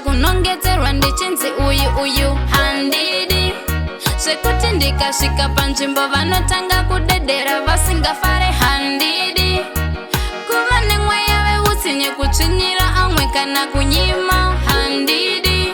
kunongedzerwa ndichinzi uyu handidi. Zvekuti ndikasvika panzvimbo vanotanga kudedera vasingafare handidi. Kuva nemweya veutsi nekutsvinyira amwe kana kunyima handidi.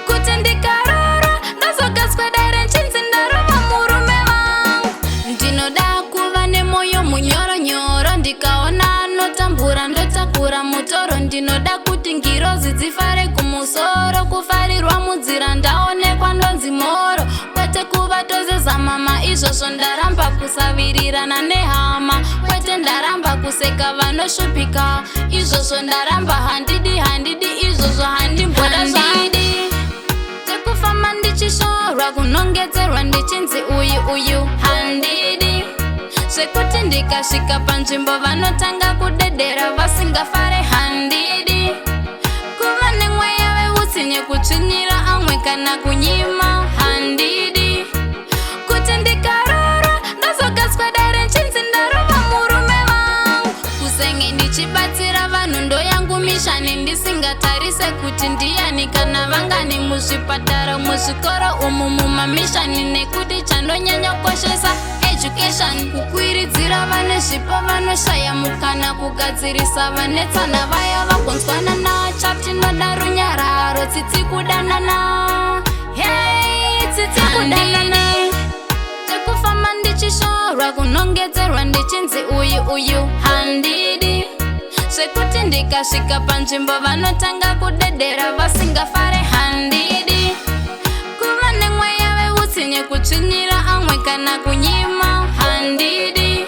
Kuti ndikarara ndazokaswedere nchinzi ndarova murume vangu. Ndinoda kuva nemoyo munyoronyoro, ndikaona anotambura ndotakura mutoro. Ndinoda kuti ngirozi dzifare kumusoro, kufarirwa mudzira ndaonekwa ndonzi moro. Kwete kuva tozeza mama, izvozvo ndaramba kusavirirana nehama. Kwete ndaramba kuseka vanoshupika, izvozvo ndaramba handidi, izvozvo handimboda zvandidi. Tekufamba ndichishorwa kunongedzerwa ndichinzi uyu handidi. Zvekuti ndikasvika panzvimbo vanotanga kudedera vasingafare handidi. Kuva nemweya veutsi nekutsvinyira amwe kana kunyima handidi. Kuti ndikarara ndazokaswedere nchinzi ndarova murume vangu. Kusenge ndichibatsira vanhu ndoyangu mishani, ndisingatarise kuti ndiani kana vangani. Muzvipatara muzvikoro umu mumamishani, nekuti chandonyanya kukoshesa education. Kukwiridzira vane zvipo vanoshaya mukana, kugadzirisa vanetsana vaya vagonzwanana. Chatinoda runyararo, tsitsi kudanana. Hey, tsitsi kudanana. Tekufamba ndichishorwa kunongedzerwa ndichinzi uyu handidi. Zvekuti ndikasvika panzvimbo vanotanga kudedera vasingafare handidi. Kuva nemweya veutsi nekutsvinyira amwe kana kunyima handidi.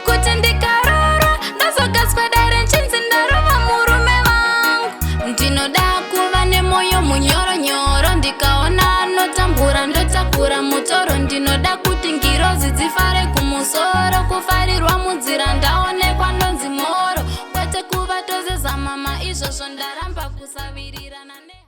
Kuti ndikarara ndazokaswedere nchinzi ndarova murume vangu. Ndinoda kuva nemoyo munyoronyoro, ndikaona anotambura ndotakura mutoro. Ndinoda kuti ngirozi dzifare kumusoro, kufarirwa mudzira ndaonekwa ndonzi moro. Kwete kuva tozeza mama, izvozvo ndaramba kusavirirana.